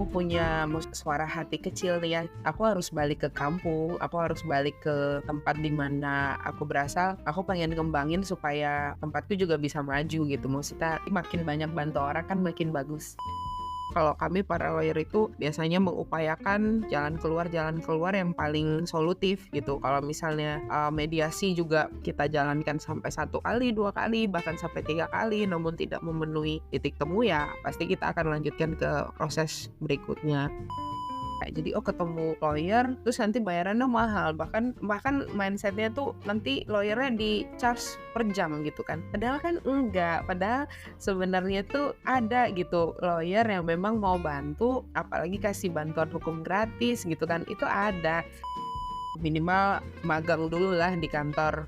punya suara hati kecil nih ya, aku harus balik ke kampung, aku harus balik ke tempat di mana aku berasal, aku pengen ngembangin supaya tempatku juga bisa maju gitu. Maksudnya makin banyak bantu orang kan makin bagus. Kalau kami para lawyer itu biasanya mengupayakan jalan keluar yang paling solutif gitu. Kalau misalnya mediasi juga kita jalankan sampai 1 kali, 2 kali, bahkan sampai 3 kali, namun tidak memenuhi titik temu ya, pasti kita akan lanjutkan ke proses berikutnya. Jadi ketemu lawyer terus nanti bayarannya mahal, bahkan mindsetnya tuh nanti lawyernya di charge per jam gitu kan, padahal kan enggak, padahal sebenarnya tuh ada gitu lawyer yang memang mau bantu, apalagi kasih bantuan hukum gratis gitu kan, itu ada. Minimal magang dulu lah di kantor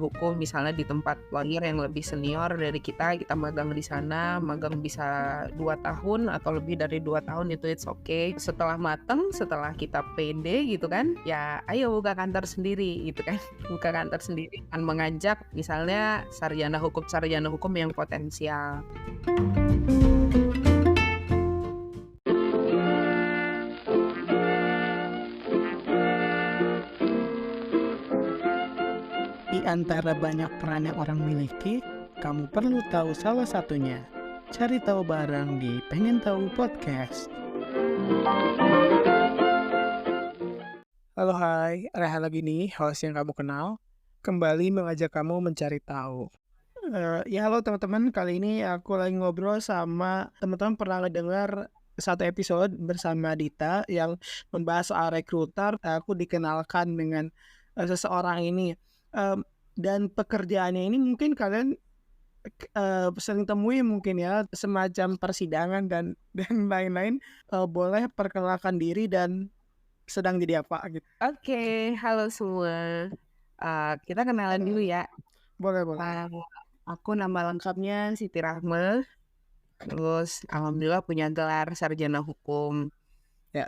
hukum, misalnya di tempat lawyer yang lebih senior dari kita magang di sana, magang bisa 2 tahun atau lebih dari 2 tahun, itu it's okay. Setelah mateng, setelah kita pede gitu kan, ya ayo buka kantor sendiri gitu kan. Buka kantor sendiri kan, mengajak misalnya sarjana hukum yang potensial. Di antara banyak peran yang orang miliki, kamu perlu tahu salah satunya. Cari tahu bareng di Pengen Tahu Podcast. Halo, hai, Rehan lagi nih, host yang kamu kenal. Kembali mengajak kamu mencari tahu. Halo teman-teman, kali ini aku lagi ngobrol sama teman-teman pernah ngedengar satu episode bersama Dita yang membahas soal rekruter. Aku dikenalkan dengan seseorang ini. Dan pekerjaannya ini mungkin kalian sering temui mungkin ya, semacam persidangan dan lain-lain. Boleh perkenalkan diri dan sedang jadi apa gitu. Oke, halo semua. Kita kenalan dulu ya. Boleh. Aku nama lengkapnya Siti Rahma. Terus alhamdulillah punya gelar sarjana hukum. Ya.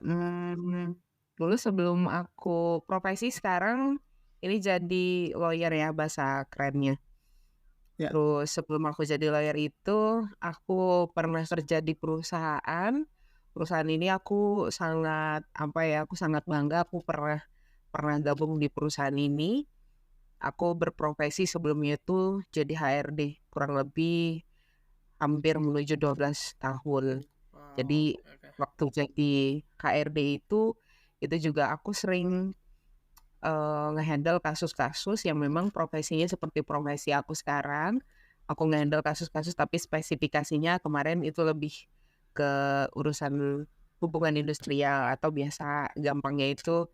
Dulu sebelum aku profesi, sekarang ini jadi lawyer ya, bahasa kerennya. Ya. Terus sebelum aku jadi lawyer itu, aku pernah kerja di perusahaan. Perusahaan ini aku sangat bangga aku pernah gabung di perusahaan ini. Aku berprofesi sebelumnya itu jadi HRD, kurang lebih hampir menuju 12 tahun. Jadi waktu jadi HRD itu juga aku sering ngehandle kasus-kasus yang memang profesinya seperti profesi aku sekarang. Aku ngehandle kasus-kasus tapi spesifikasinya kemarin itu lebih ke urusan hubungan industrial atau biasa gampangnya itu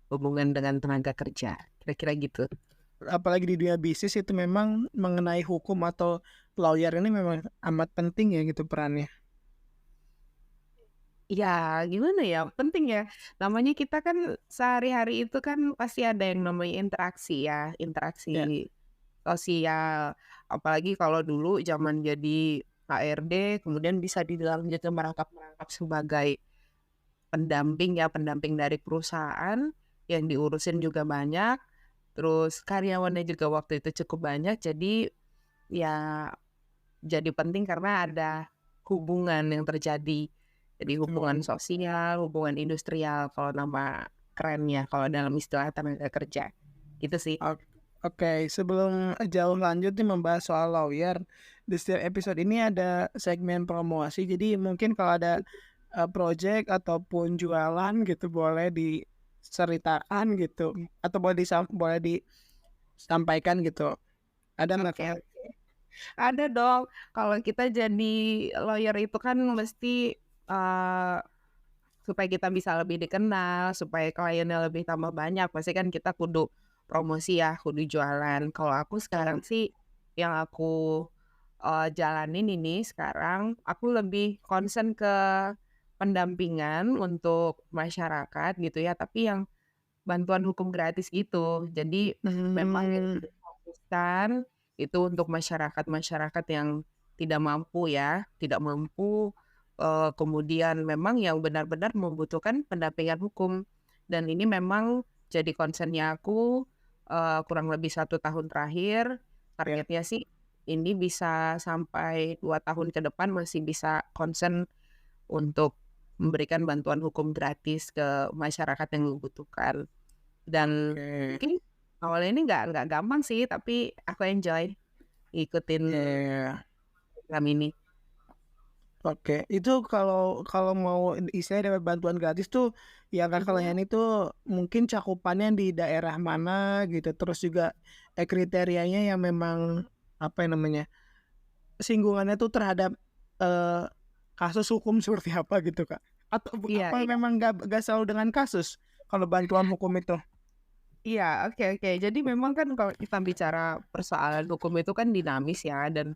hubungan dengan tenaga kerja. Kira-kira gitu. Apalagi di dunia bisnis itu memang mengenai hukum atau lawyer ini memang amat penting ya gitu perannya. Ya gimana ya, penting ya. Namanya kita kan sehari-hari itu kan pasti ada yang namanya interaksi ya, interaksi sosial. Apalagi kalau dulu zaman jadi HRD, kemudian bisa dibilang juga merangkap sebagai pendamping dari perusahaan, yang diurusin juga banyak, terus karyawannya juga waktu itu cukup banyak, jadi ya jadi penting karena ada hubungan yang terjadi. Jadi hubungan sosial, hubungan industrial kalau nama kerennya, kalau dalam istilah tenaga kerja. Gitu sih. Oke, sebelum jauh lanjut nih membahas soal lawyer, di setiap episode ini ada segmen promosi. Jadi mungkin kalau ada project ataupun jualan gitu boleh diceritakan gitu atau boleh disampaikan gitu. Ada nggak? Oke. Ada dong. Kalau kita jadi lawyer itu kan mesti supaya kita bisa lebih dikenal, supaya kliennya lebih tambah banyak, pasti kan kita kudu promosi ya, kudu jualan. Kalau aku sekarang sih yang aku jalanin ini sekarang, aku lebih concern ke pendampingan untuk masyarakat gitu ya, tapi yang bantuan hukum gratis gitu. Jadi memang yang difokuskan itu untuk masyarakat yang tidak mampu ya, kemudian memang yang benar-benar membutuhkan pendampingan hukum. Dan ini memang jadi concern-nya aku kurang lebih 1 tahun terakhir. Targetnya sih ini bisa sampai 2 tahun ke depan masih bisa concern untuk memberikan bantuan hukum gratis ke masyarakat yang membutuhkan. Dan Oke. mungkin awalnya ini nggak gampang sih, tapi aku enjoy ngikutin Iya. program ini. Oke, itu kalau kalau mau istilahnya dapat bantuan gratis tuh, yang Kakak Mhm. layani tuh mungkin cakupannya di daerah mana gitu, terus juga, kriterianya yang memang, apa ya namanya, singgungannya tuh terhadap, eee, kasus hukum seperti apa gitu, Kak? Atau Iya apa iya. memang nggak selalu dengan kasus, kalau bantuan hukum itu? Iya, oke oke. Jadi memang kan kalau kita bicara persoalan hukum itu kan dinamis ya, dan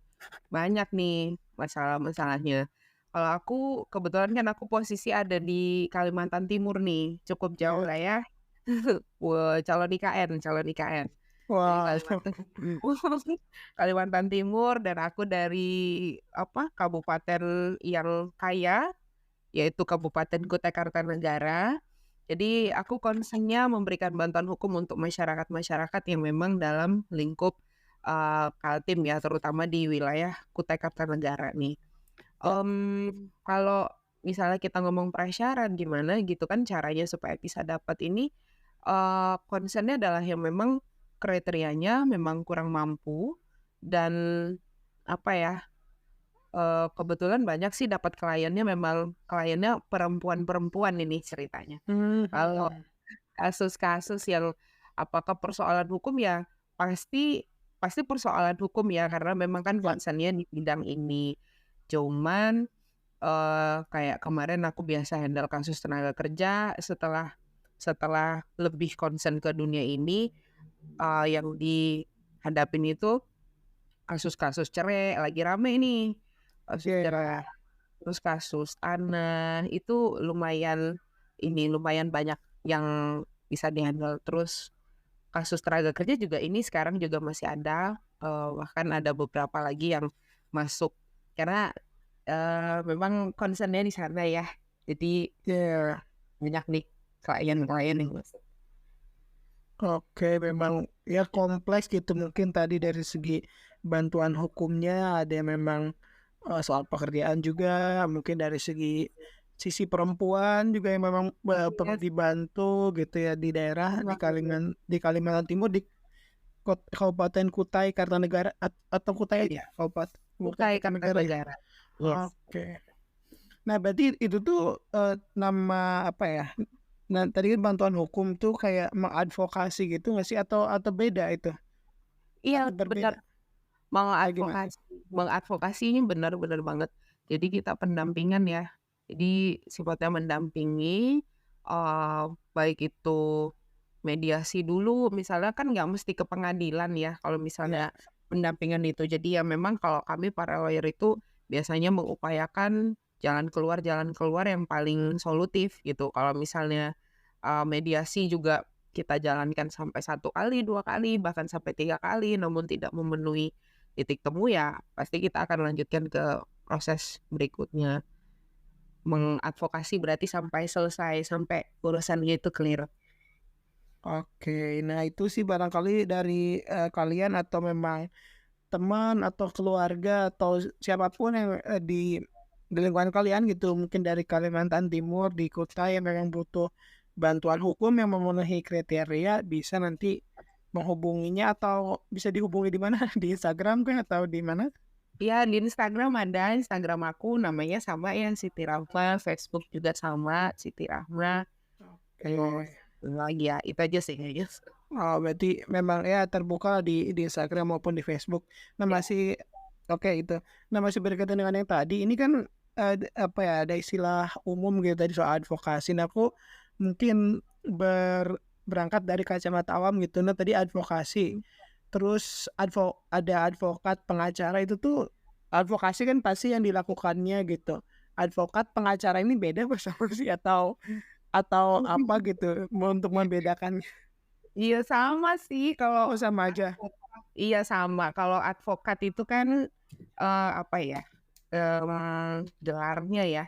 banyak nih masalah-masalahnya. Kalau aku kebetulan kan aku posisi ada di Kalimantan Timur nih, cukup jauh Iya. lah ya. Calon IKN. Jadi Wah, Kalimantan Kalimantan Timur, dan aku dari apa, kabupaten yang kaya, yaitu Kabupaten Kutai Kartanegara. Jadi aku concern-nya memberikan bantuan hukum untuk masyarakat-masyarakat yang memang dalam lingkup, Kaltim ya, terutama di wilayah Kutai Kartanegara nih. ya, Kalau misalnya kita ngomong prasyarat gimana gitu kan caranya supaya bisa dapat ini, concern-nya adalah yang memang kriterianya memang kurang mampu, dan apa ya, kebetulan banyak sih dapat kliennya memang kliennya perempuan-perempuan ini ceritanya. Kalau mhm. kasus-kasus yang apakah persoalan hukum ya pasti pasti persoalan hukum ya, karena memang kan Ya, concern-nya di bidang ini. Cuman, kayak kemarin aku biasa handle kasus tenaga kerja, setelah setelah lebih concern ke dunia ini, yang dihadapin itu kasus-kasus cerai, lagi rame nih, kasus cerai, iya. terus kasus tanah, itu lumayan ini, lumayan banyak yang bisa di-handle. Terus kasus tenaga kerja juga ini sekarang juga masih ada, bahkan ada beberapa lagi yang masuk karena, memang concern-nya di sana ya. Jadi Iya. banyak nih klien-klien yang masuk. Oke, memang ya kompleks gitu mungkin tadi dari segi bantuan hukumnya ada yang memang, soal pekerjaan juga, mungkin dari segi sisi perempuan juga yang memang, perlu Iya, dibantu gitu ya di daerah betul. Di Kalimantan Timur di Kabupaten Kutai Kartanegara atau Kutai aja? Kabupaten Kutai Kartanegara ya? Kartanegara. Yes. Oke. Nah berarti itu tuh, nama apa ya, nah tadi kan bantuan hukum tuh kayak mengadvokasi gitu nggak sih atau beda itu? Iya, Atau benar. berbeda? Kayak gimana? Mengadvokasi mengadvokasi ini benar-benar banget. Jadi kita pendampingan ya. Jadi sifatnya mendampingi, baik itu mediasi dulu, misalnya kan nggak mesti ke pengadilan ya kalau Ya, misalnya pendampingan itu. Jadi ya memang kalau kami para lawyer itu biasanya mengupayakan jalan keluar yang paling solutif gitu. Kalau misalnya, mediasi juga kita jalankan sampai 1 kali, 2 kali, bahkan sampai 3 kali, namun tidak memenuhi titik temu, ya pasti kita akan lanjutkan ke proses berikutnya. Mengadvokasi berarti sampai selesai, sampai urusannya itu clear. oke. Nah itu sih barangkali dari, kalian atau memang teman atau keluarga atau siapapun yang, di lingkungan kalian gitu mungkin dari Kalimantan Timur di Kutai yang memang butuh bantuan hukum yang memenuhi kriteria bisa nanti menghubunginya atau bisa dihubungi di mana? Di Instagram kah atau di mana? Iya, di Instagram ada, Instagram aku namanya sama ya, Siti Rahma, Facebook juga sama, Siti Rahma, terus Oke. lagi ya, itu aja sih kayaknya. Oh, berarti memang ya terbuka di Instagram maupun di Facebook. Nah, Ya. masih oke itu. Nah, masih berkaitan dengan yang tadi, ini kan, apa ya, ada istilah umum gitu tadi soal advokasi. Nah, aku mungkin berangkat dari kacamata awam gitu. Nah, tadi advokasi, terus ada advokat, pengacara itu tuh advokasi kan pasti yang dilakukannya gitu. Advokat, pengacara ini beda nggak sama sih atau apa gitu untuk membedakannya? Iya sama sih kalau Oh, sama aja? iya sama, kalau advokat itu kan, apa ya, gelarnya ya,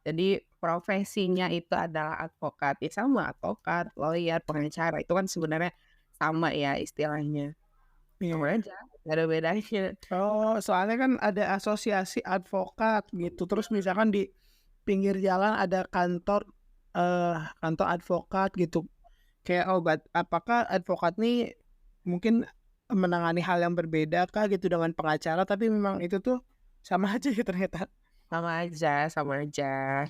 jadi profesinya itu adalah advokat, ya sama advokat, lawyer, pengacara itu kan sebenarnya sama ya istilahnya, sama Iya. aja, nggak ada bedanya. Oh, soalnya kan ada asosiasi advokat gitu, terus misalkan pinggir jalan ada kantor advokat gitu. Kayak apakah advokat nih mungkin menangani hal yang berbeda kah gitu dengan pengacara, tapi memang itu tuh sama aja ya ternyata. Sama aja, sama aja.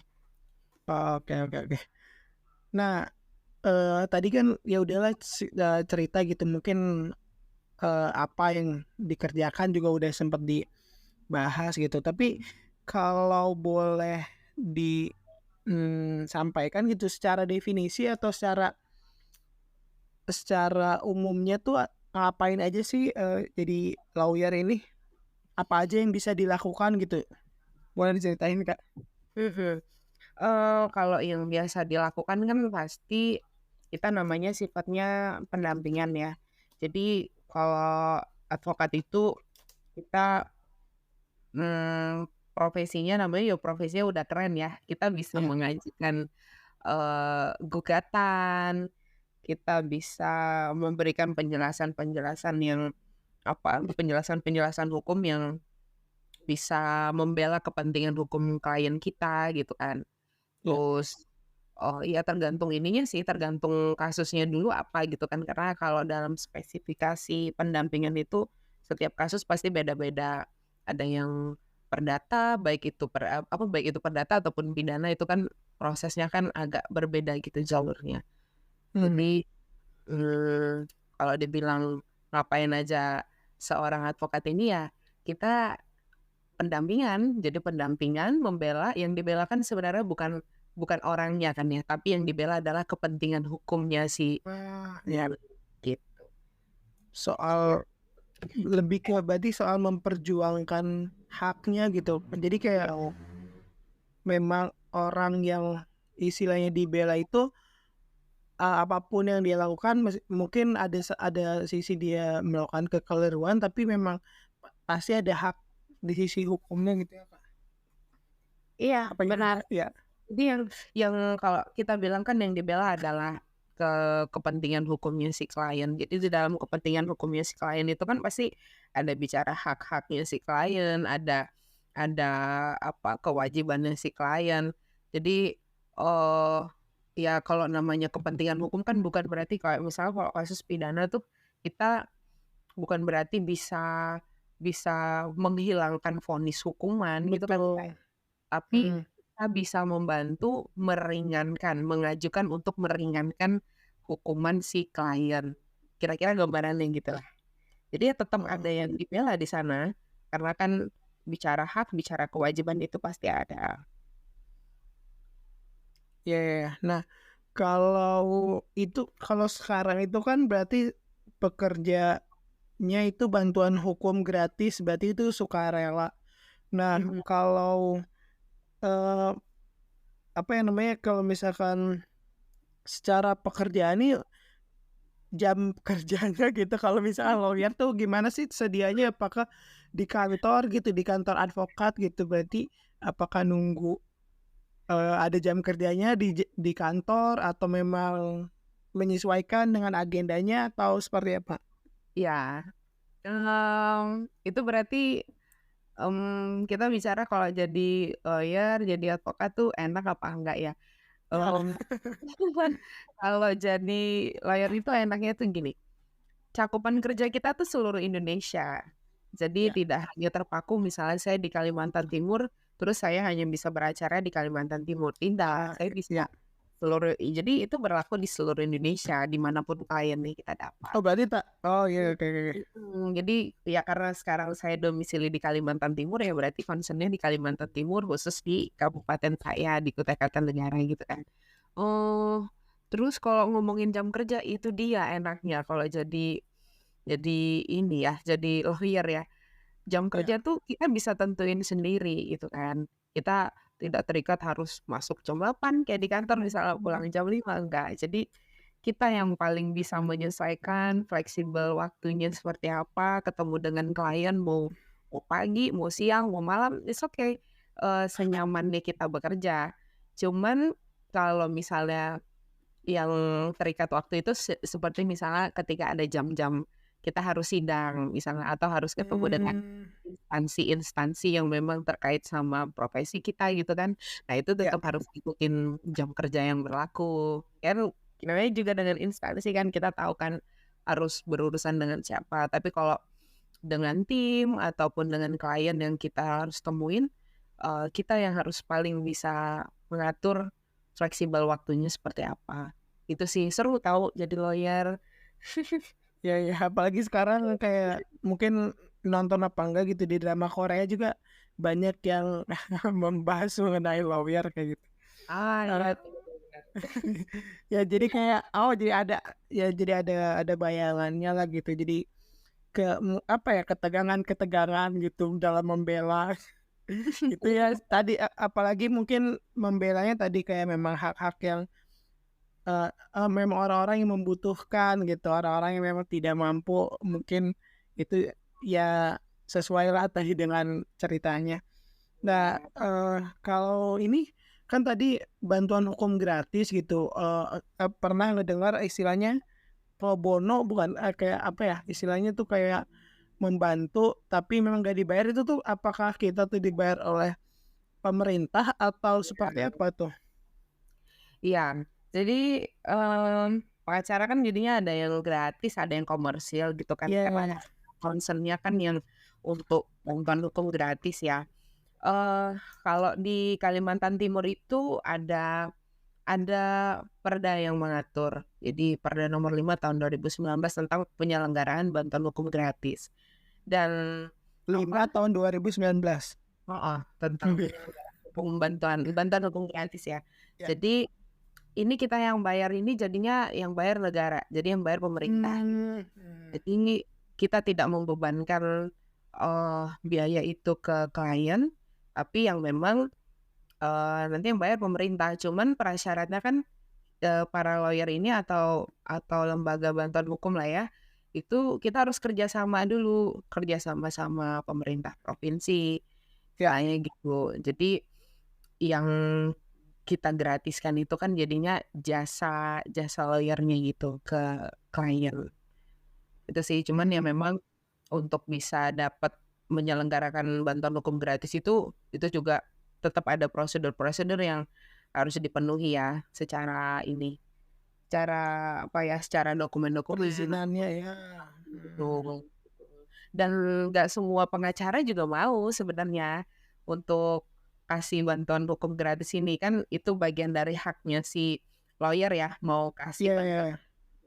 Oke, oke, oke. Nah, tadi kan ya udahlah cerita gitu mungkin, apa yang dikerjakan juga udah sempet dibahas gitu. Tapi kalau boleh sampaikan gitu secara definisi atau secara umumnya tuh ngapain aja sih, jadi lawyer ini? Apa aja yang bisa dilakukan gitu? Boleh diceritain, Kak? Mhm. Kalau yang biasa dilakukan kan pasti kita namanya sifatnya pendampingan ya. Jadi kalau advokat itu kita, profesinya namanya ya profesinya udah keren ya. Kita bisa Iya. mengajukan, gugatan, kita bisa memberikan penjelasan-penjelasan yang penjelasan-penjelasan hukum yang bisa membela kepentingan hukum klien kita gitu kan. Iya. Terus, oh iya tergantung ininya sih, tergantung kasusnya dulu apa gitu kan, karena kalau dalam spesifikasi pendampingan itu setiap kasus pasti beda-beda. Ada yang perdata, baik itu perdata ataupun pidana itu kan prosesnya kan agak berbeda gitu jalurnya. Mmm. Jadi, kalau dibilang ngapain aja seorang advokat ini ya kita pendampingan. Jadi pendampingan membela, yang dibela kan sebenarnya bukan bukan orangnya kan ya, tapi yang dibela adalah kepentingan hukumnya si Wah, ya gitu. soal lebih ke berarti soal memperjuangkan haknya gitu. Jadi kayak memang orang yang istilahnya dibela itu, apa yang dia lakukan mungkin ada sisi dia melakukan kekeliruan, tapi memang pasti ada hak di sisi hukumnya gitu ya, Kak? Iya, Apa gimana? benar. Iya. Jadi yang kalau kita bilang kan yang dibela adalah kepentingan hukumnya si klien. Jadi di dalam kepentingan hukumnya si klien itu kan pasti ada bicara hak-haknya si klien, ada kewajibannya si klien. Jadi, ya kalau namanya kepentingan hukum kan bukan berarti kayak misalnya kalau kasus pidana tuh kita bukan berarti bisa bisa menghilangkan vonis hukuman gitu kan, Betul. tapi Mhm. kita bisa membantu meringankan, mengajukan untuk meringankan hukuman si klien. Kira-kira gambarannya gitulah. Jadi ya tetap ada Oh, yang dibela di sana, karena kan bicara hak, bicara kewajiban itu pasti ada. iya, iya, iya. Nah, kalau sekarang itu kan berarti pekerjanya itu bantuan hukum gratis, berarti itu sukarela. Nah, Mhm. kalau, eee, apa ya namanya, kalau misalkan secara pekerjaan nih, jam kerjanya gitu kalau misalkan lawyer tuh gimana sih sedianya? Apakah di kantor gitu, di kantor advokat gitu, berarti apakah nunggu, ada jam kerjanya di kantor atau memang menyesuaikan dengan agendanya atau seperti apa? Iya, itu berarti, kita bicara kalau jadi lawyer, jadi advokat tuh enak apa enggak ya? Nah, Mmm, kalau jadi lawyer itu enaknya tuh gini, cakupan kerja kita tuh seluruh Indonesia. Jadi ya. tidak hanya terpaku misalnya saya di Kalimantan Timur, terus saya hanya bisa beracara di Kalimantan Timur, tidak, saya bisa Ya. jadi itu berlaku di seluruh Indonesia, dimanapun kliennya kita dapat. Oh berarti iya, oke, oke, oke. Jadi ya karena sekarang saya domisili di Kalimantan Timur, ya berarti concern-nya di Kalimantan Timur, khusus di kabupaten saya, di Kutai Kartanegara gitu kan. Oh, terus kalau ngomongin jam kerja itu dia enaknya kalau jadi ini ya, jadi lawyer ya. Jam Ya. kerja tuh kita bisa tentuin sendiri gitu kan. Kita tidak terikat harus masuk jam 8 kayak di kantor misalnya pulang jam 5 enggak. Jadi kita yang paling bisa menyesuaikan fleksibel waktunya seperti apa, ketemu dengan klien mau pagi, mau siang, mau malam, it's okay, senyamannya kita bekerja. Cuman kalau misalnya yang terikat waktu itu seperti misalnya ketika ada jam-jam kita harus sidang misalnya atau harus ketemu dengan Mmm, instansi-instansi yang memang terkait sama profesi kita gitu kan. Nah itu ya, tetap harus ikutin jam kerja yang berlaku. Kan namanya juga dengan instansi kan kita tahu kan harus berurusan dengan siapa. Tapi kalau dengan tim ataupun dengan klien yang kita harus temuin, kita yang harus paling bisa mengatur fleksibel waktunya seperti apa. Itu sih seru tahu jadi lawyer. ya, apalagi sekarang kayak mungkin nonton apa enggak gitu di drama Korea juga banyak yang membahas mengenai lawyer kayak gitu. Ah, iya, Eee, bener. ya jadi kayak oh jadi ada ya jadi ada bayangannya lah gitu. Jadi apa ya, ketegangan-ketegangan gitu dalam membela itu ya tadi apalagi mungkin membelanya tadi kayak memang hak-hak yang, memang orang-orang yang membutuhkan gitu, orang-orang yang memang tidak mampu mungkin itu ya sesuailah tadi dengan ceritanya. Nah, kalau ini kan tadi bantuan hukum gratis gitu, pernah ngedengar istilahnya pro bono bukan, kayak apa ya, istilahnya tuh kayak membantu tapi memang nggak dibayar itu tuh apakah kita tuh dibayar oleh pemerintah atau seperti apa tuh? Iya, jadi, pengacara kan jadinya ada yang gratis, ada yang komersil gitu kan, karena Iya, concern-nya kan yang untuk bantuan hukum gratis ya. Kalau di Kalimantan Timur itu ada perda yang mengatur. Jadi Perda Nomor 5 Tahun 2019 tentang penyelenggaraan bantuan hukum gratis. Dan 5 apa tahun 2019. heeh, tentang Oke. penyelenggaraan hukum bantuan bantuan hukum gratis ya. Ya. Jadi ini kita yang bayar ini jadinya yang bayar negara, jadi yang bayar pemerintah. Mmm. Jadi kita tidak membebankan, biaya itu ke klien, tapi yang memang, nanti yang bayar pemerintah. Cuman prasyaratnya kan, para lawyer ini atau lembaga bantuan hukum lah ya, itu kita harus kerjasama dulu, kerjasama sama pemerintah provinsi, Ya. misalnya gitu. Jadi yang kita gratiskan itu kan jadinya jasa jasa lawyer-nya gitu ke klien. Itu sih, cuman ya Mmm. memang untuk bisa dapat menyelenggarakan bantuan hukum gratis itu juga tetap ada prosedur-prosedur yang harus dipenuhi ya secara ini, secara apa ya, secara dokumen-dokumen Perizinannya ya. Mmm. gitu. Dan nggak semua pengacara juga mau sebenarnya untuk kasih bantuan hukum gratis ini, kan itu bagian dari haknya si lawyer ya, mau kasih Iya, bantuan iya.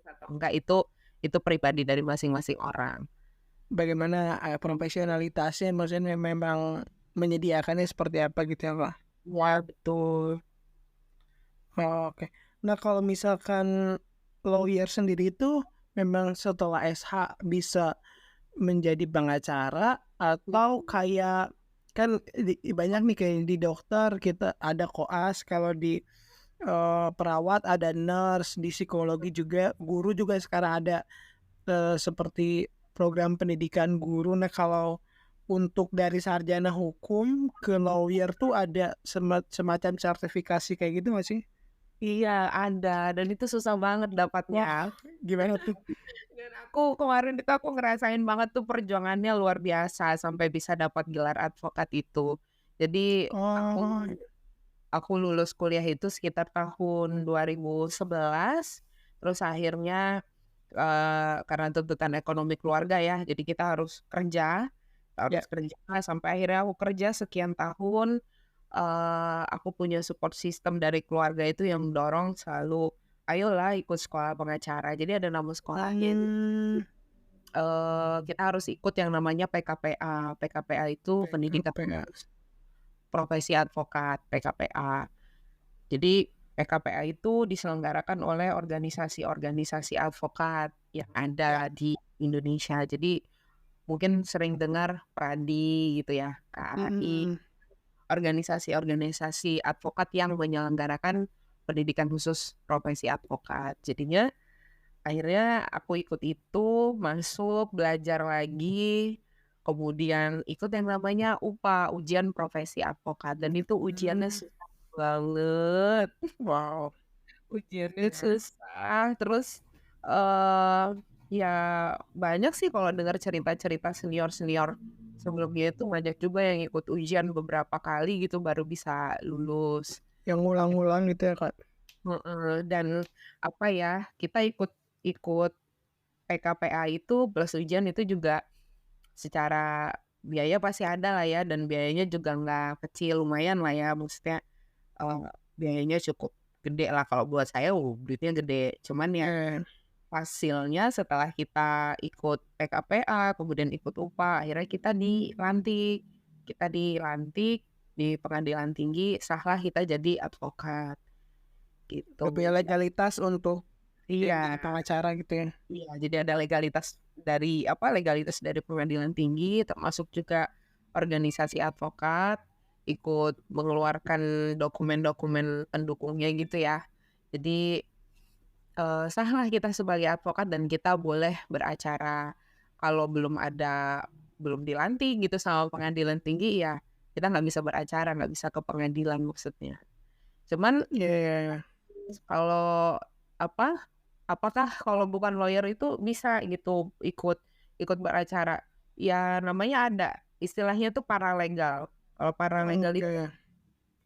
atau enggak itu pribadi dari masing-masing orang. Bagaimana, profesionalitasnya maksudnya memang menyediakannya seperti apa gitu ya, Kak? Iya betul. Oh, oke. Nah, kalau misalkan lawyer sendiri itu memang setelah SH bisa menjadi pengacara atau kayak kan banyak nih kayak di dokter kita ada koas, kalau di, perawat ada nurse, di psikologi juga, guru juga sekarang ada, seperti program pendidikan guru. Nah, kalau untuk dari sarjana hukum ke lawyer tuh ada semacam sertifikasi kayak gitu nggak sih? Iya ada, dan itu susah banget dapatnya. Wah, gimana tuh? Dan aku kemarin itu aku ngerasain banget tuh perjuangannya luar biasa sampai bisa dapat gelar advokat itu. Jadi Oh, aku lulus kuliah itu sekitar tahun 2011, terus akhirnya, karena tuntutan ekonomi keluarga ya, jadi kita ya. harus kerja sampai akhirnya aku kerja sekian tahun, aku punya support system dari keluarga itu yang mendorong selalu, "Ayolah ikut sekolah pengacara." Jadi ada nama sekolahnya, Mmm, kita harus ikut yang namanya PKPA. PKPA itu Pendidikan PKPA. Khusus Profesi Advokat, PKPA. Jadi PKPA itu diselenggarakan oleh organisasi-organisasi advokat yang Ya. ada di Indonesia. Jadi mungkin sering dengar PRADI gitu ya, KAI, Mhm. organisasi-organisasi advokat yang menyelenggarakan pendidikan khusus profesi advokat. Jadinya akhirnya aku ikut itu, masuk, belajar lagi, kemudian ikut yang namanya UPA, Ujian Profesi Advokat, dan itu ujiannya Mmm, susah banget. wow. Ujiannya susah, terus, eee, Ya banyak sih kalau dengar cerita-cerita senior-senior sebelumnya itu banyak juga yang ikut ujian beberapa kali gitu baru bisa lulus. Yang ngulang-ngulang gitu ya, Kak? Heeh, dan apa ya, kita ikut ikut PKPA itu plus ujian itu juga secara biaya pasti ada lah ya dan biayanya juga nggak kecil, lumayan lah ya maksudnya, eee, biayanya cukup gede lah kalau buat saya, duitnya gede. Cuman ya Oke. hasilnya setelah kita ikut PKPA, kemudian ikut UPA, akhirnya kita dilantik di pengadilan tinggi, sahlah kita jadi advokat, Udah punya gitu. legalitas untuk jadi Iya. pengacara gitu ya? Iya, jadi ada legalitas dari pengadilan tinggi, termasuk juga organisasi advokat, ikut mengeluarkan dokumen-dokumen pendukungnya gitu ya. Jadi, sahlah kita sebagai advokat dan kita boleh beracara. Kalau belum dilantik gitu sama pengadilan tinggi, ya kita nggak bisa beracara, nggak bisa ke pengadilan maksudnya. Cuman Iya iya iya. kalau apa, apakah kalau bukan lawyer itu bisa gitu ikut beracara? Ya namanya ada, istilahnya tuh paralegal. Kalau paralegal itu Oke.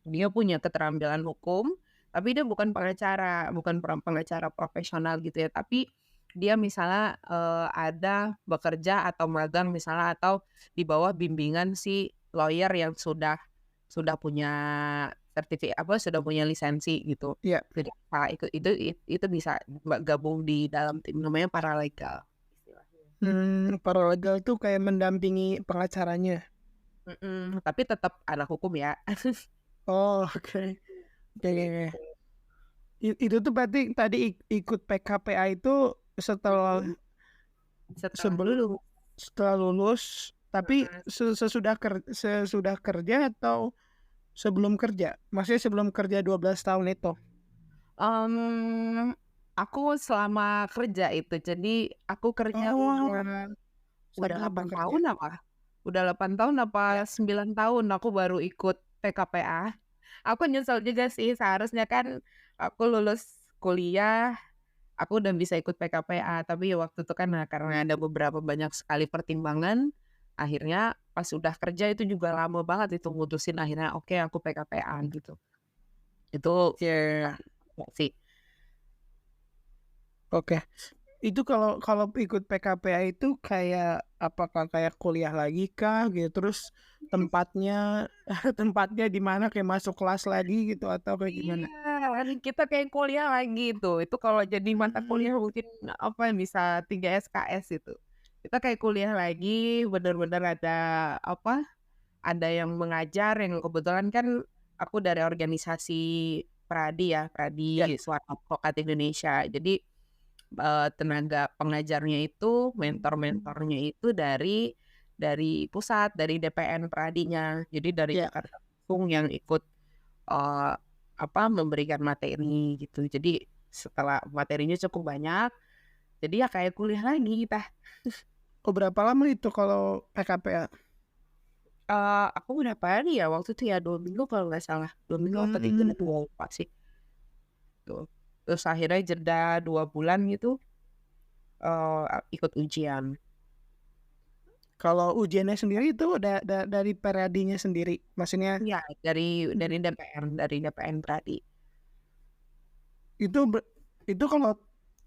dia punya keterampilan hukum, tapi dia bukan pengacara, bukan pengacara profesional gitu ya, tapi dia misalnya, ada bekerja atau magang misalnya atau di bawah bimbingan si lawyer yang sudah punya sudah punya lisensi gitu. Iya. Jadi ikut itu bisa gabung di dalam tim namanya paralegal istilahnya. Paralegal tuh kayak mendampingi pengacaranya? Tapi tetap anak hukum ya. Oh, oke. Oke oke oke. Gitu. Itu tuh berarti tadi ikut PKPA itu setelah Mhm. Setelah sebel lulus. setelah lulus, tapi Heeh. sesudah kerja atau sebelum kerja? Maksudnya sebelum kerja 12 tahun itu? Mmm, aku selama kerja itu, jadi aku kerja Oh, udah selama Abang 8 kerja. tahun apa? Udah 8 tahun Ya. apa 9 tahun aku baru ikut PKPA. Aku nyesel juga sih, seharusnya kan aku lulus kuliah, aku udah bisa ikut PKPA, tapi ya waktu itu kan karena ada beberapa banyak sekali pertimbangan, akhirnya pas udah kerja itu juga lama banget itu mutusin akhirnya, "Oke aku PKPA," gitu. Itu Iya iya iya. sih. Oke. Itu kalau kalau ikut PKPA itu kayak apakah kayak kuliah lagi kah gitu? Terus tempatnya tempatnya di mana kayak masuk kelas lagi gitu atau kayak gimana? Iya, kan kita kayak kuliah lagi tuh. Itu kalau jadi mata Mmm, kuliah mungkin apa bisa 3 SKS itu. Kita kayak kuliah lagi, bener-bener ada apa, ada yang mengajar yang kebetulan kan aku dari organisasi PRADI ya, ya. PRADI Suara Advokat Indonesia. Jadi, tenaga pengajarnya itu, mentor-mentornya itu dari pusat, dari DPN PRADI-nya. Jadi dari Ya. Jakarta langsung yang ikut Eee, memberikan materi gitu. Jadi setelah materinya cukup banyak, jadi ya kayak kuliah lagi kita. Oh, berapa lama itu kalau PKPA? Aku berapa hari ya waktu itu ya 2 minggu kalau nggak salah, 2 minggu apa 3 Mmm, minggu lupa sih, tuh. Terus akhirnya jeda 2 bulan gitu, ikut ujian. kalau ujiannya sendiri itu dari Peradinya sendiri? Maksudnya Iya dari mhm, DPN Pradi. itu itu kalau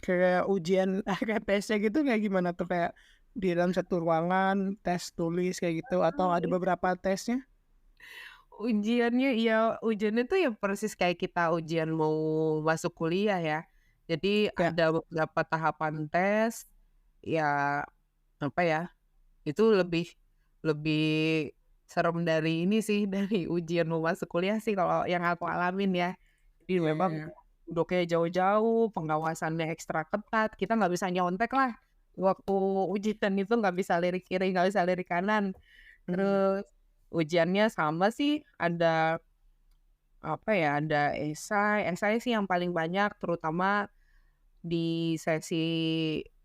kayak ujian kayak tesnya gitu kayak gimana tuh? Kayak di dalam satu ruangan, tes tulis kayak gitu atau ada beberapa tesnya? Ujiannya tuh ya persis kayak kita ujian mau masuk kuliah ya. Jadi Ya. ada beberapa tahapan tes, ya apa ya, itu lebih lebih serem dari ini sih, dari ujian mau masuk kuliah sih kalau yang aku alamin ya. Jadi Iya iya memang iya. duduknya jauh-jauh, pengawasannya ekstra ketat, kita nggak bisa nyontek lah. Waktu ujian itu nggak bisa lirik kiri, nggak bisa lirik kanan. Mhm. Terus ujiannya sama sih, ada apa ya, ada esai sih yang paling banyak, terutama di sesi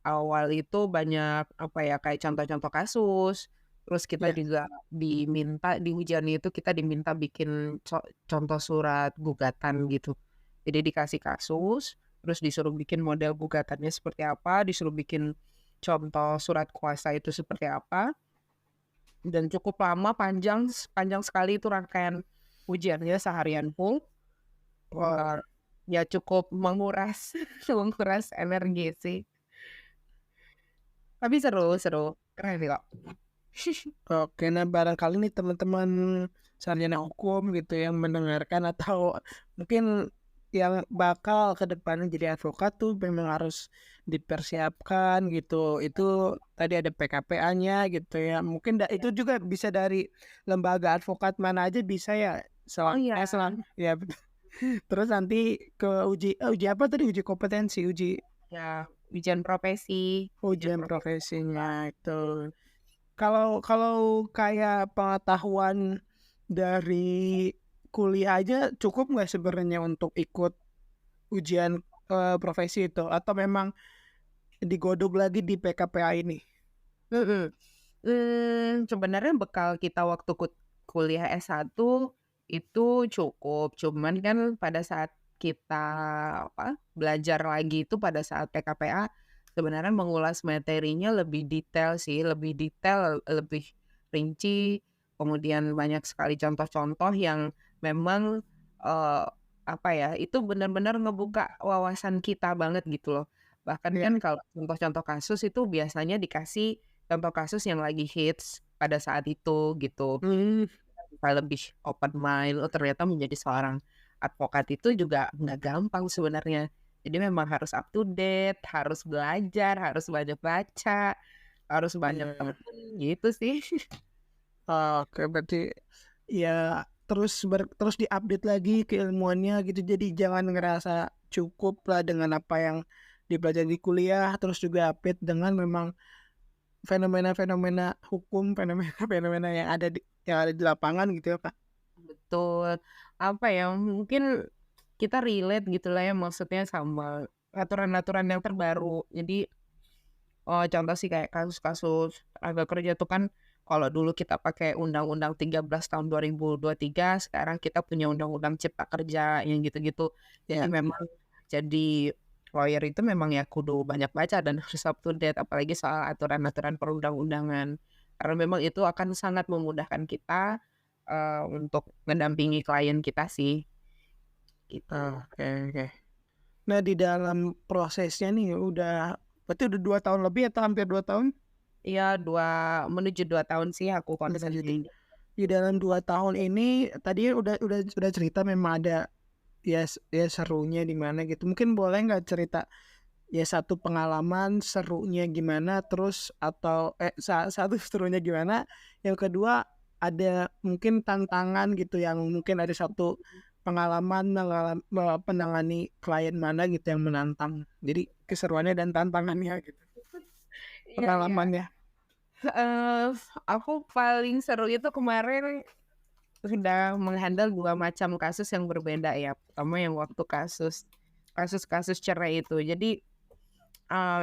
awal itu banyak, apa ya, kayak contoh-contoh kasus, terus kita Iya. juga di ujian itu kita diminta bikin contoh surat gugatan gitu. Jadi dikasih kasus, terus disuruh bikin model gugatannya seperti apa, disuruh bikin contoh surat kuasa itu seperti apa, dan cukup lama, panjang panjang sekali itu rangkaian ujiannya seharian full. Wow. Ya cukup menguras menguras energi sih, tapi seru seru, keren kok. Oke, nah barangkali nih teman-teman sarjana hukum gitu yang mendengarkan atau mungkin yang bakal ke depannya jadi advokat tuh memang harus dipersiapkan gitu. Itu tadi ada PKPA-nya gitu ya. Mungkin itu juga bisa dari lembaga advokat mana aja bisa ya. Oh iya, Ya betul. Terus nanti ke uji apa tadi, uji kompetensi, ya ujian profesi, ujian profesinya itu. Kalau kalau kayak pengetahuan dari kuliah aja cukup nggak sebenarnya untuk ikut ujian, profesi itu? Atau memang digodok lagi di PKPA ini? mhm. Sebenarnya bekal kita waktu kuliah S1 itu cukup, cuman kan pada saat kita, belajar lagi itu pada saat PKPA, sebenarnya mengulas materinya lebih detail sih, lebih detail, lebih rinci, kemudian banyak sekali contoh-contoh yang memang, eee, itu benar-benar ngebuka wawasan kita banget gitu loh. Bahkan Iya. kan kalau contoh-contoh kasus itu biasanya dikasih contoh kasus yang lagi hits pada saat itu gitu, Mmm, bisa lebih open mind, oh ternyata menjadi seorang advokat itu juga nggak gampang sebenarnya. Jadi memang harus up to date, harus belajar, harus banyak baca, harus banyak iya iya. temen, gitu sih. Oke, berarti ya terus diupdate lagi keilmuannya gitu, jadi jangan ngerasa cukup lah dengan apa yang dipelajari di kuliah, terus juga update dengan memang fenomena-fenomena hukum, fenomena-fenomena yang ada di lapangan gitu ya, Kak? Betul. Apa ya, mungkin kita relate gitulah ya maksudnya sama aturan-aturan yang terbaru. Jadi, contoh sih kayak kasus-kasus tenaga kerja tuh kan kalau dulu kita pakai Undang-Undang 13 tahun 2023, sekarang kita punya Undang-Undang Cipta Kerja yang gitu-gitu. Jadi Ya. memang jadi lawyer itu memang ya kudu banyak baca dan harus up to date apalagi soal aturan-aturan perundang-undangan. Karena memang itu akan sangat memudahkan kita, untuk mendampingi klien kita sih, gitu. Oke oke. Nah, di dalam prosesnya nih berarti udah 2 tahun lebih atau hampir 2 tahun? Iya, menuju 2 tahun sih aku Udah concern jadi. ini. Di dalam 2 tahun ini tadi udah cerita memang ada ya serunya di mana gitu. Mungkin boleh nggak cerita ya satu pengalaman serunya gimana, terus atau satu serunya gimana, yang kedua ada mungkin tantangan gitu yang mungkin ada satu pengalaman menangani klien mana gitu yang menantang. Jadi keseruannya dan tantangannya gitu, Iya iya. pengalamannya. Heeh, aku paling seru itu kemarin sudah meng-handle 2 macam kasus yang berbeda ya. Pertama yang waktu kasus-kasus cerai itu. Jadi,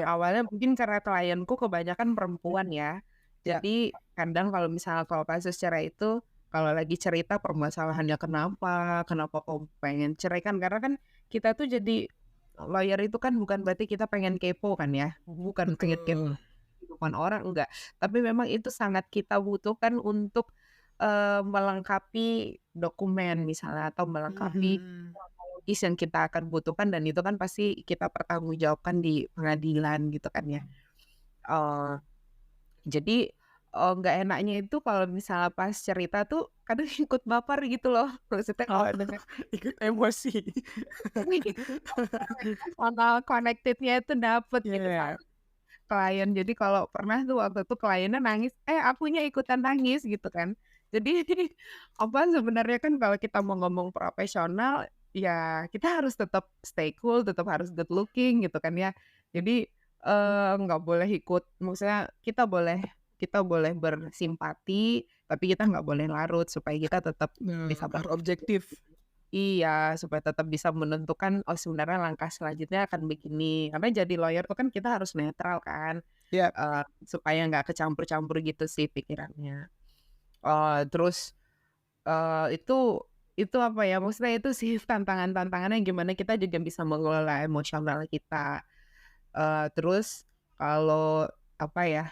awalnya mungkin karena klienku kebanyakan perempuan ya. Ya. Jadi kadang kalau kasus cerai itu, kalau lagi cerita permasalahannya kenapa, kenapa kok pengen cerai kan karena kan kita tuh jadi lawyer itu kan bukan berarti kita pengen kepo kan ya, bukan pengen kepo Betul. kehidupan orang, enggak. Tapi memang itu sangat kita butuhkan untuk, melengkapi dokumen misalnya atau melengkapi Mhm. kronologis yang kita akan butuhkan dan itu kan pasti kita pertanggungjawabkan di pengadilan gitu kan ya. Eee, jadi, nggak enaknya itu kalau misalnya pas cerita tuh kadang ikut baper gitu loh, maksudnya Oh, kalau dengan ikut emosi. emosional connected-nya itu dapet gitu sama Iya. klien. Jadi kalau pernah tuh waktu itu kliennya nangis, akunya ikutan nangis gitu kan. Jadi sebenarnya kan kalau kita mau ngomong profesional, ya kita harus tetap stay cool, tetap harus good looking gitu kan ya. Jadi, nggak boleh ikut maksudnya kita boleh bersimpati, tapi kita nggak boleh larut supaya kita tetap bisa Harus objektif. iya, supaya tetap bisa menentukan, oh sebenarnya langkah selanjutnya akan begini. Karena jadi lawyer tuh kan kita harus netral kan, Ya. supaya nggak kecampur-campur gitu sih pikirannya. Terus, itu apa ya, maksudnya itu sih tantangan-tantangannya gimana kita juga bisa mengelola emosional kita. Terus kalau apa ya,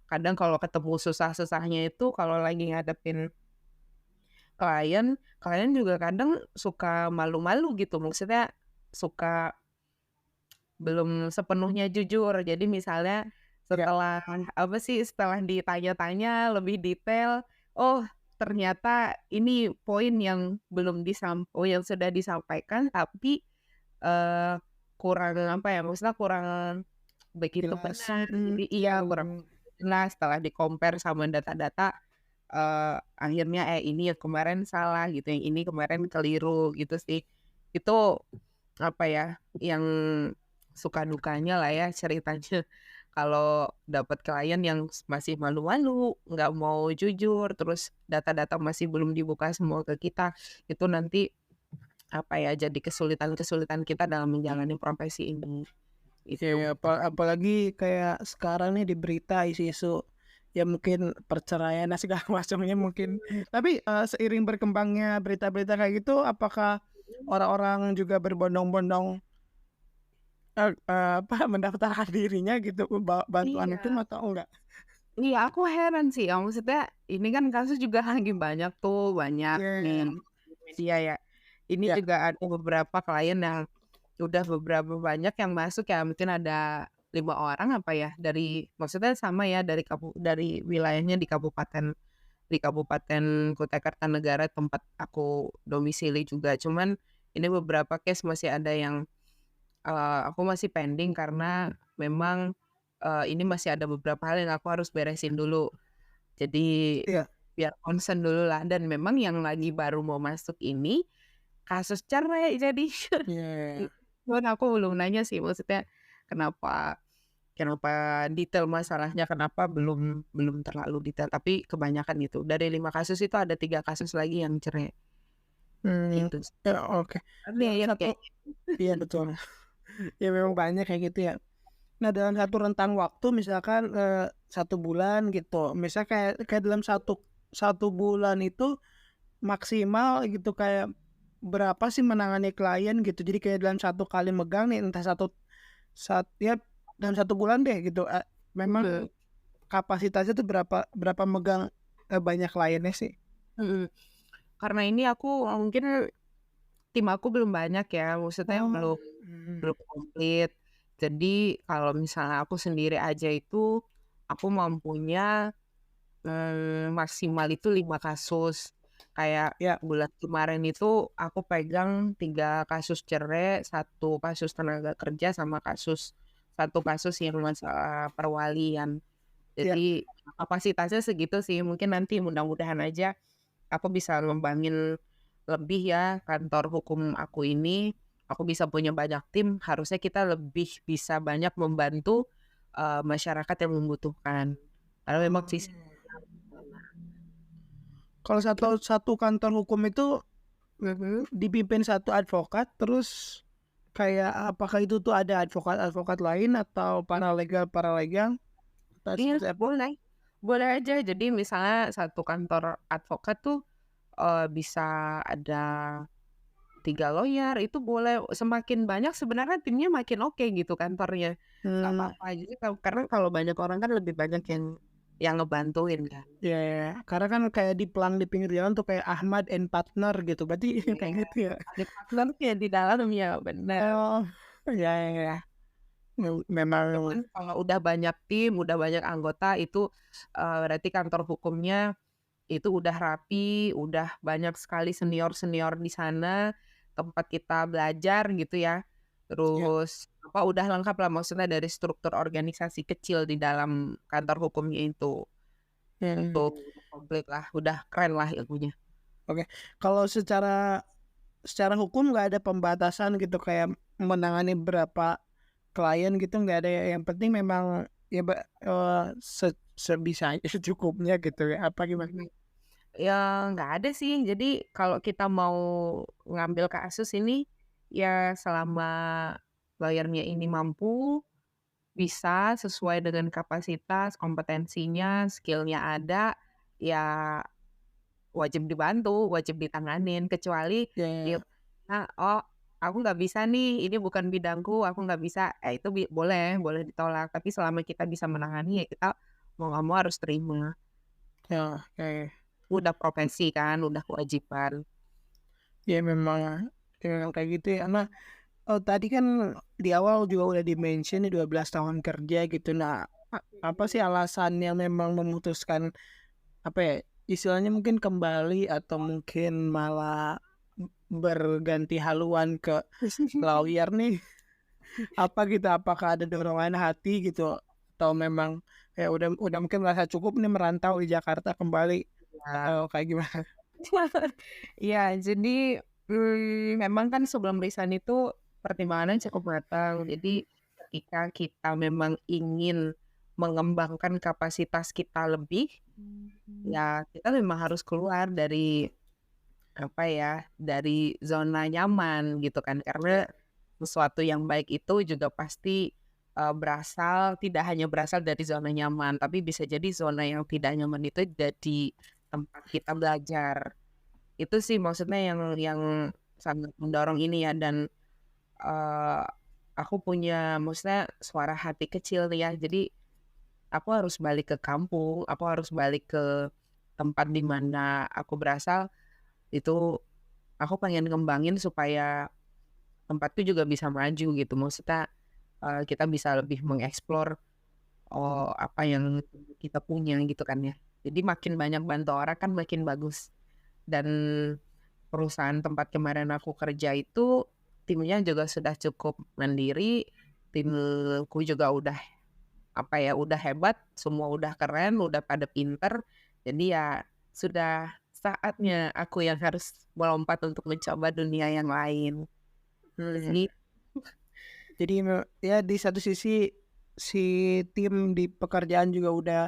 kadang kalau ketemu susah-susahnya itu kalau lagi ngadepin klien, klien juga kadang suka malu-malu gitu, maksudnya suka belum sepenuhnya jujur. Jadi misalnya Ya, setelah apa sih, setelah ditanya-tanya lebih detail, oh ternyata ini poin yang yang sudah disampaikan tapi, eee, kurang apa ya, maksudnya kurang begitu jelas. benar. Jadi iya kurang Mhm. jelas setelah di-compare sama data-data, akhirnya, ini yang kemarin salah gitu, yang ini kemarin keliru gitu sih. Itu apa ya, yang suka dukanya lah ya ceritanya. Kalau dapat klien yang masih malu-malu, nggak mau jujur, terus data-data masih belum dibuka semua ke kita, itu nanti apa ya, jadi kesulitan-kesulitan kita dalam menjalani profesi ini, Ya, itu. ya, apalagi kayak sekarang nih di berita isu-isu ya mungkin perceraian dan segala macamnya mungkin. Tapi seiring berkembangnya berita-berita kayak gitu, apakah orang-orang juga berbondong-bondong apa mendaftarkan dirinya gitu bantuan hukum Iya. atau enggak? Iya, aku heran sih ya, maksudnya ini kan kasus juga lagi banyak tuh, banyak Iya, nih iya, media ya. Ini iya. juga ada beberapa klien yang udah beberapa banyak yang masuk ya, mungkin ada 5 orang apa ya, dari maksudnya sama ya dari wilayahnya di Kabupaten Kutai Kartanegara tempat aku domisili juga. Cuman ini beberapa case masih ada yang aku masih pending karena memang, ini masih ada beberapa hal yang aku harus beresin dulu. Jadi Iya. biar concern dulu lah dan memang yang lagi baru mau masuk ini kasus cerai jadi Iya, iya. cuman aku belum nanya sih maksudnya kenapa kenapa detail masalahnya kenapa belum belum terlalu detail, tapi kebanyakan itu. Dari 5 kasus itu ada 3 kasus lagi yang cerai, Mmm, gitu sih. ya oke. Dalam Aneh ya satu kayak iya betul. Ya memang banyak kayak gitu ya. Nah, dalam satu rentang waktu misalkan 1 bulan gitu, misal kayak kayak dalam satu bulan itu maksimal gitu kayak berapa sih menangani klien gitu? Jadi kayak dalam satu kali megang nih entah ya dalam satu bulan deh gitu, memang mhm kapasitasnya tuh berapa berapa megang, banyak kliennya sih? mhm. Karena ini aku mungkin tim aku belum banyak ya, maksudnya Oh, belum mhm, belum komplit. Jadi kalau misalnya aku sendiri aja itu, aku mampunya, maksimal itu 5 kasus. Kayak ya, bulan kemarin itu aku pegang 3 kasus cerai, 1 kasus tenaga kerja, sama 1 kasus yang masalah perwalian. ya, Jadi kapasitasnya segitu sih, mungkin nanti mudah-mudahan aja aku bisa ngembangin lebih ya kantor hukum aku ini, aku bisa punya banyak tim, harusnya kita lebih bisa banyak membantu, masyarakat yang membutuhkan. Karena memang sih kalau satu satu kantor hukum itu mhm, dipimpin satu advokat, terus kayak apakah itu tuh ada advokat-advokat lain atau paralegal atau iya seperti apa? boleh, boleh aja. Jadi misalnya satu kantor advokat tuh, bisa ada 3 lawyer, itu boleh, semakin banyak sebenarnya timnya makin oke gitu kantornya, nggak Mmm, apa-apa. Jadi karena kalau banyak orang kan lebih banyak yang ngebantuin kan. ya, ya, karena kan kayak di pelang di pinggir jalan tuh kayak Ahmad and Partner gitu, berarti Iya, kayak gitu ya? ada partnernya di dalamnya, bener. Oh, ya, ya, ya, memang Cuman kalau udah banyak tim, udah banyak anggota itu, berarti kantor hukumnya itu udah rapi, udah banyak sekali senior-senior di sana, tempat kita belajar gitu ya. ya, Terus apa, udah lengkap lah maksudnya dari struktur organisasi kecil di dalam kantor hukumnya itu mhm, udah komplit lah, udah keren lah ilmunya. oke. Kalau secara secara hukum nggak ada pembatasan gitu kayak menangani berapa klien gitu nggak ada ya, yang penting memang ya sebisanya, secukupnya gitu ya, apa gimana? Mhm. Ya nggak ada sih, jadi kalau kita mau ngambil kasus ini, ya selama lawyer-nya ini mampu, bisa sesuai dengan kapasitas, kompetensinya, skill-nya ada, ya wajib dibantu, wajib ditanganin, kecuali Ya, dia ya, oh aku nggak bisa nih, ini bukan bidangku, aku nggak bisa, itu boleh boleh ditolak. Tapi selama kita bisa menangani, ya kita mau nggak mau harus terima. Ya, oke. Udah profesi kan, udah kewajiban. Ya memang kayak gitu ya, karena, tadi kan di awal juga udah di-mention nih 12 tahun kerja gitu. Nah, apa sih alasan yang memang memutuskan, apa ya, istilahnya mungkin kembali atau mungkin malah berganti haluan ke lawyer nih? Apa gitu, apakah ada dorongan hati gitu atau memang ya udah mungkin merasa cukup nih merantau di Jakarta kembali Ya. atau kayak gimana? Iya, jadi, memang kan sebelum resign itu pertimbangannya cukup matang. Jadi ketika kita memang ingin mengembangkan kapasitas kita lebih, ya kita memang harus keluar dari, apa ya, dari zona nyaman gitu kan. Karena sesuatu yang baik itu juga pasti, tidak hanya berasal dari zona nyaman, tapi bisa jadi zona yang tidak nyaman itu jadi tempat kita belajar. Itu sih maksudnya yang sangat mendorong ini ya dan, eee, aku punya maksudnya suara hati kecil nih ya. Jadi aku harus balik ke kampung, aku harus balik ke tempat di mana aku berasal, itu aku pengen ngembangin supaya tempatku juga bisa maju gitu. Maksudnya, kita bisa lebih mengeksplor, apa yang kita punya gitu kan ya. Jadi makin banyak bantu orang kan makin bagus dan perusahaan tempat kemarin aku kerja itu, timnya juga sudah cukup mandiri, timku juga udah, apa ya, udah hebat, semua udah keren, udah pada pinter, jadi ya sudah saatnya aku yang harus melompat untuk mencoba dunia yang lain, Mmm, gitu. jadi ya di satu sisi si tim di pekerjaan juga udah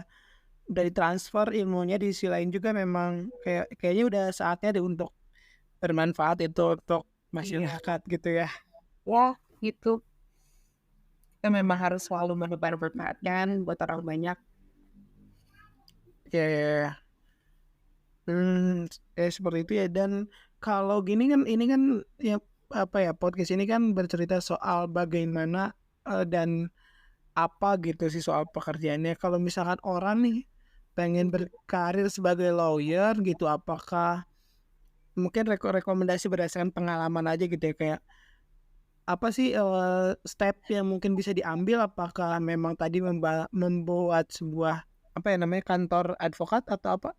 ditransfer ilmunya, di sisi lain juga memang kayaknya udah saatnya deh untuk bermanfaat itu untuk Iya. masyarakat gitu ya. Ya, gitu. Kita memang harus selalu bermanfaatkan buat orang banyak. Ya ya ya. Seperti itu ya, dan kalau gini kan ini kan ya, apa ya, podcast ini kan bercerita soal bagaimana, dan apa gitu sih soal pekerjaannya. Kalau misalkan orang nih pengen berkarir sebagai lawyer gitu, apakah mungkin rekomendasi berdasarkan pengalaman aja gitu ya, kayak apa sih, step yang mungkin bisa diambil? Apakah memang tadi membuat sebuah, apa ya namanya, kantor advokat atau apa?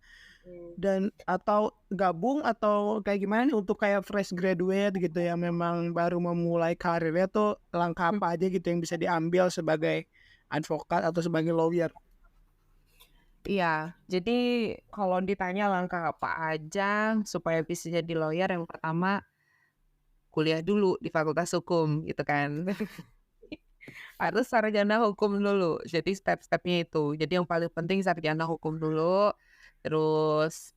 Dan atau gabung atau kayak gimana nih untuk kayak fresh graduate gitu yang memang baru memulai karirnya tuh, langkah apa aja gitu yang bisa diambil sebagai advokat atau sebagai lawyer? Iya, jadi kalau ditanya langkah apa aja supaya bisa jadi lawyer, yang pertama kuliah dulu di fakultas hukum gitu kan. Harus sarjana hukum dulu, jadi step-stepnya itu. Jadi yang paling penting sarjana hukum dulu, terus,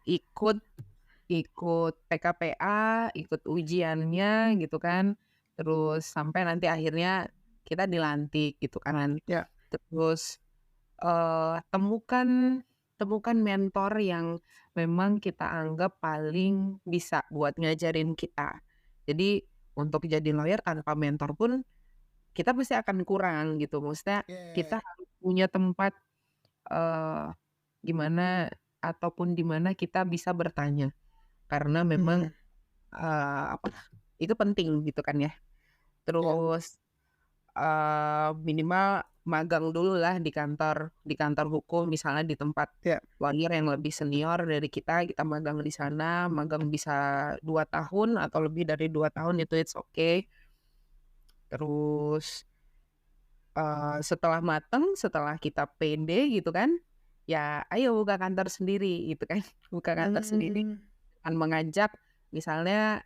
ikut ikut PKPA, ikut ujiannya gitu kan, terus sampai nanti akhirnya kita dilantik gitu kan. Ya, Terus, temukan temukan mentor yang memang kita anggap paling bisa buat ngajarin kita. Jadi untuk jadi lawyer tanpa mentor pun kita pasti akan kurang gitu, maksudnya kita oke. harus punya tempat, eee, gimana ataupun di mana kita bisa bertanya. Karena memang, Mhm, apa, itu penting gitu kan ya. ya, Terus, minimal magang dululah di kantor hukum, misalnya di tempat ya, lawyer yang lebih senior dari kita magang di sana, magang bisa 2 tahun atau lebih dari 2 tahun itu it's okay. Terus, setelah mateng, setelah kita pede gitu kan, ya ayo buka kantor sendiri gitu kan, buka kantor sendiri mmm, dengan mengajak misalnya,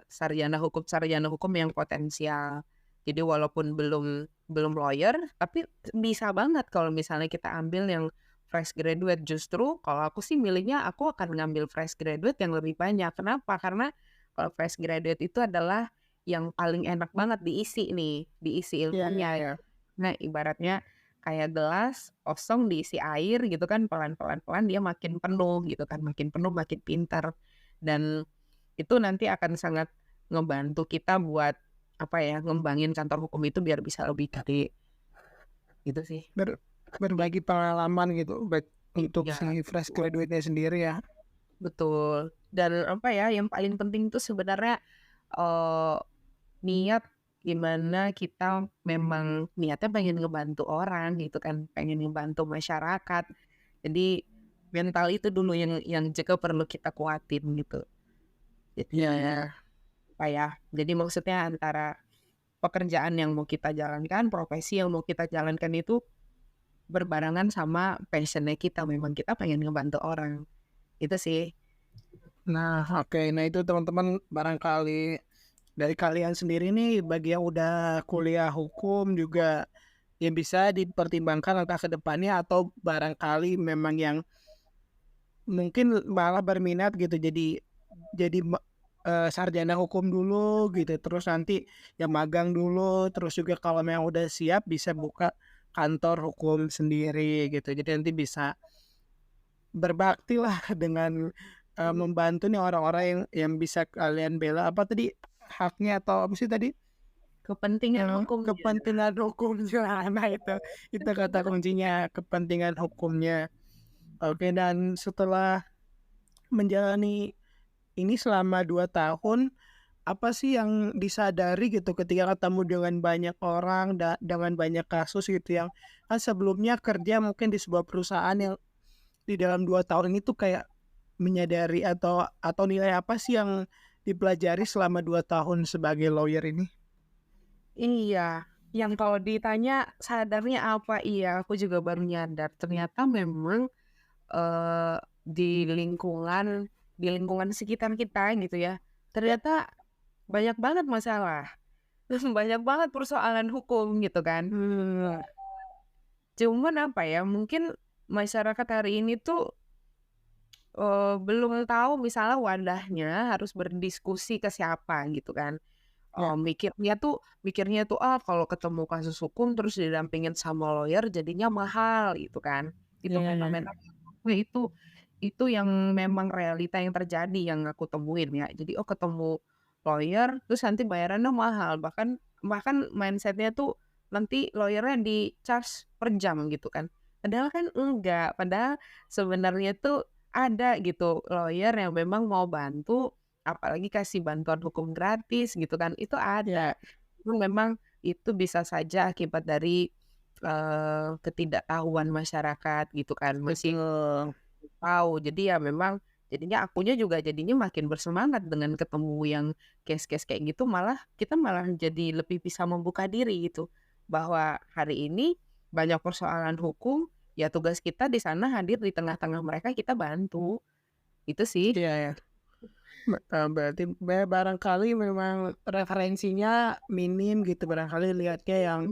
sarjana hukum yang potensial. Jadi walaupun belum belum lawyer, tapi bisa banget kalau misalnya kita ambil yang fresh graduate. Justru kalau aku sih milihnya aku akan ngambil fresh graduate yang lebih banyak. Kenapa? Karena kalau fresh graduate itu adalah yang paling enak banget diisi nih, diisi ya ya ilmunya. ya, Nah, ibaratnya kayak gelas kosong diisi air gitu kan, pelan-pelan pelan dia makin penuh gitu kan, makin penuh makin pintar. Dan itu nanti akan sangat ngebantu kita buat ngembangin kantor hukum itu biar bisa lebih gede. Gitu sih. Berbagi pengalaman gitu baik untuk Ya, si fresh graduate-nya sendiri ya. betul. Dan yang paling penting itu sebenarnya eh, niat, gimana kita memang niatnya pengen ngebantu orang gitu kan, pengen ngebantu masyarakat. Jadi mental itu dulu yang juga perlu kita kuatin gitu. Iya Jadi ya. jadi maksudnya antara pekerjaan yang mau kita jalankan, profesi yang mau kita jalankan itu berbarengan sama passionnya kita, memang kita pengen ngebantu orang. Itu sih. Nah, oke. Nah, itu teman-teman barangkali dari kalian sendiri nih bagi yang udah kuliah hukum juga yang bisa dipertimbangkan entah ke depannya atau barangkali memang yang mungkin malah berminat gitu jadi sarjana hukum dulu gitu terus nanti ya magang dulu terus juga kalau memang udah siap bisa buka kantor hukum sendiri gitu jadi nanti bisa berbakti lah dengan membantu nih orang-orang yang bisa kalian bela apa tadi haknya atau apa sih tadi Kepentingan hukumnya. kepentingan hukumnya nah itu kata kuncinya kepentingan hukumnya oke dan setelah menjalani ini selama 2 tahun, apa sih yang disadari gitu ketika ketemu dengan banyak orang, dengan banyak kasus gitu yang kan sebelumnya kerja mungkin di sebuah perusahaan yang di dalam 2 tahun ini tuh kayak menyadari atau nilai apa sih yang dipelajari selama 2 tahun sebagai lawyer ini? Iya, yang kalau ditanya sadarnya apa, iya aku juga baru nyadar ternyata memang di lingkungan sekitar kita gitu ya, ternyata banyak banget masalah, banyak banget persoalan hukum gitu kan. Cuman mungkin masyarakat hari ini tuh belum tahu misalnya wadahnya harus berdiskusi ke siapa gitu kan. Ya, Mikirnya tuh, kalau ketemu kasus hukum terus didampingin sama lawyer jadinya mahal gitu kan. Itu ya, ya, ya. fenomena itu yang memang realita yang terjadi yang aku temuin ya. Jadi ketemu lawyer terus nanti bayarannya mahal, bahkan bahkan mindsetnya tuh nanti lawyernya di-charge per jam gitu kan. Padahal kan enggak, padahal sebenarnya tuh ada gitu lawyer yang memang mau bantu, apalagi kasih bantuan hukum gratis gitu kan, itu Ya, ada. Cuman memang itu bisa saja akibat dari ketidaktahuan masyarakat gitu kan, masih betul. tahu. Jadi ya memang jadinya akunya juga jadinya makin bersemangat dengan ketemu yang case-case kayak gitu, kita malah jadi lebih bisa membuka diri gitu. Bahwa hari ini banyak persoalan hukum, ya tugas kita di sana hadir di tengah-tengah mereka, kita bantu. Itu sih. Iya ya. Berarti barangkali memang referensinya minim gitu, barangkali lihatnya yang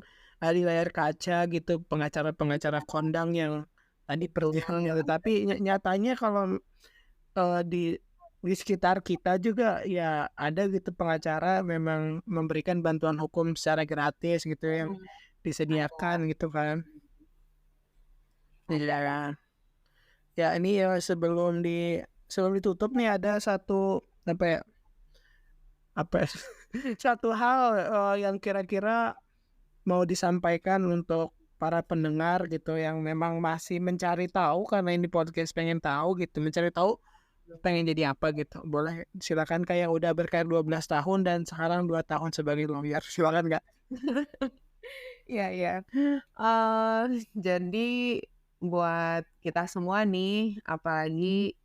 di layar kaca gitu, pengacara-pengacara kondang yang tadi perjuangannya, tetapi nyatanya kalau di sekitar kita juga ya ada gitu pengacara memang memberikan bantuan hukum secara gratis gitu yang disediakan gitu kan. Iya. Ya ini ya sebelum ditutup nih ada satu apa ya apa ya, satu hal yang kira-kira mau disampaikan untuk para pendengar gitu yang memang masih mencari tahu karena ini podcast pengen tahu gitu mencari tahu pengen jadi apa gitu boleh silakan kayak udah berkarir 12 tahun dan sekarang 2 tahun sebagai lawyer silakan Kak. Iya iya. Jadi buat kita semua nih, apalagi,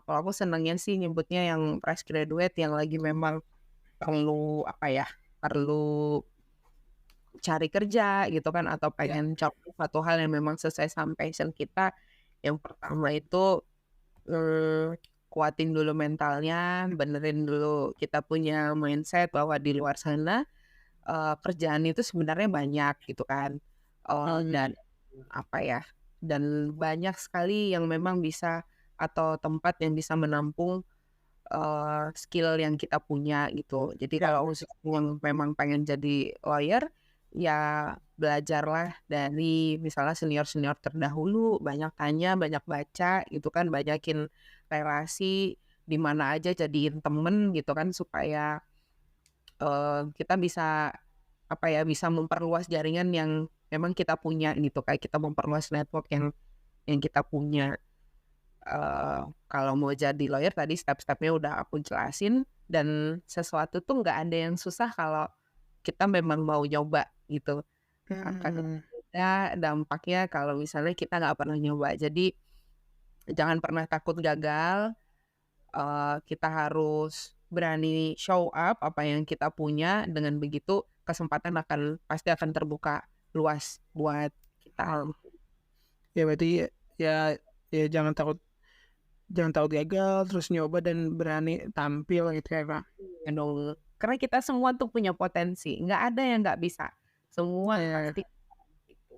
kalau aku senangnya sih nyebutnya yang fresh graduate yang lagi memang perlu perlu cari kerja gitu kan atau Ya, pengen coba satu hal yang memang sesuai sama passion kita. Yang pertama itu, kuatin dulu mentalnya, benerin dulu kita punya mindset bahwa di luar sana kerjaan itu sebenarnya banyak gitu kan, um, dan dan banyak sekali yang memang bisa atau tempat yang bisa menampung, skill yang kita punya gitu. Jadi ya, kalau khusus yang memang pengen jadi lawyer, ya belajarlah dari misalnya senior-senior terdahulu, banyak tanya, banyak baca gitu kan, banyakin relasi di mana aja jadiin temen gitu kan supaya kita bisa bisa memperluas jaringan yang memang kita punya gitu, kayak kita memperluas network yang kita punya. Kalau mau jadi lawyer tadi step-stepnya udah aku jelasin, dan sesuatu tuh nggak ada yang susah kalau kita memang mau nyoba gitu. Akan Hmm, ada dampaknya kalau misalnya kita nggak pernah nyoba. Jadi jangan pernah takut gagal, kita harus berani show up apa yang kita punya, dengan begitu kesempatan pasti akan terbuka luas buat kita. ya berarti ya ya jangan takut gagal, terus nyoba dan berani tampil gitu ya, Kak. Ya dong, karena kita semua tuh punya potensi, nggak ada yang nggak bisa, semua Iya. pasti gitu.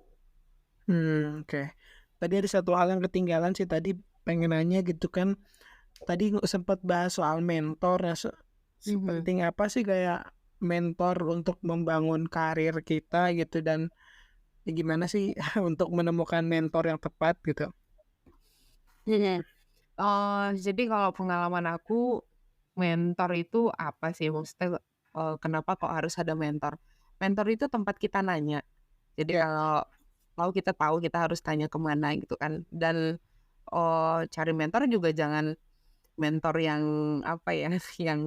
Oke. Tadi ada satu hal yang ketinggalan sih tadi, pengen nanya gitu kan, tadi sempat bahas soal mentor ya, Mhm. sepenting apa sih kayak mentor untuk membangun karir kita gitu, dan ya gimana sih untuk menemukan mentor yang tepat gitu? Mhm. Jadi kalau pengalaman aku, mentor itu apa sih? Maksudnya, kenapa kok harus ada mentor? Mentor itu tempat kita nanya. Jadi Ya. kalau kita tahu kita harus tanya kemana gitu kan. Dan, cari mentor juga jangan mentor yang yang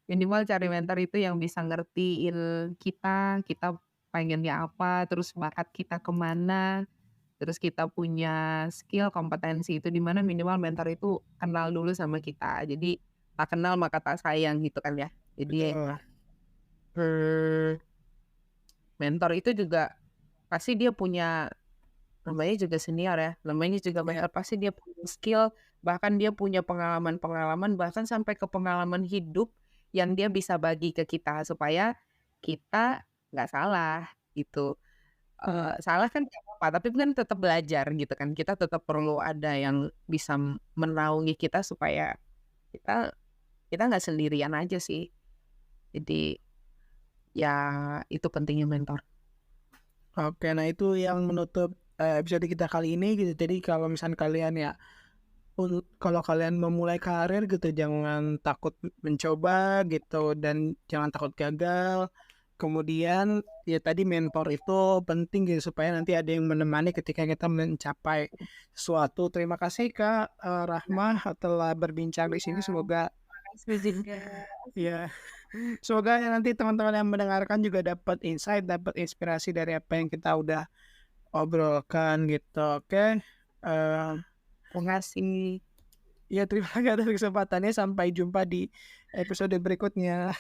minimal cari mentor itu yang bisa ngertiin kita pengennya apa, terus bakat kita kemana, terus kita punya skill, kompetensi itu di mana, minimal mentor itu kenal dulu sama kita. Jadi, tak kenal maka tak sayang gitu kan ya. Jadi, Betul. mmm, mentor itu juga pasti dia punya, namanya juga senior ya, namanya juga Ya. mentor, pasti dia punya skill, bahkan dia punya pengalaman-pengalaman, bahkan sampai ke pengalaman hidup yang dia bisa bagi ke kita supaya kita nggak salah gitu. Mmm, Salah kan nggak apa-apa, tapi kan tetap belajar gitu kan. Kita tetap perlu ada yang bisa menaungi kita supaya kita nggak sendirian aja sih. Jadi, ya itu pentingnya mentor. oke. Nah itu yang menutup, episode kita kali ini gitu. Jadi kalau misalnya kalian ya, kalau kalian memulai karir gitu, jangan takut mencoba gitu, dan jangan takut gagal. Kemudian ya tadi mentor itu penting gitu supaya nanti ada yang menemani ketika kita mencapai sesuatu. Terima kasih Kak, Rahmah telah berbincang di sini. Semoga Makasih juga. ya, semoga nanti teman-teman yang mendengarkan juga dapat insight, dapat inspirasi dari apa yang kita udah obrolkan gitu. Oke, eee, Makasih. ya terima kasih atas kesempatannya. Sampai jumpa di episode berikutnya.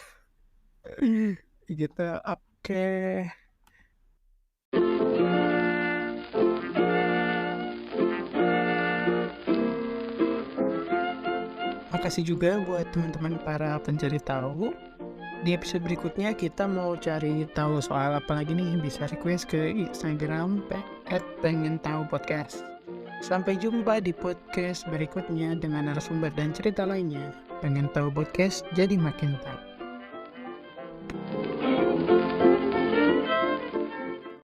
Gitu, oke. Makasih juga buat teman-teman para pencari tahu. Di episode berikutnya kita mau cari tahu soal apa lagi nih, bisa request ke Instagram @pengen_tahu_podcast. Sampai jumpa di podcast berikutnya dengan narasumber dan cerita lainnya. Pengen tahu podcast jadi makin tahu.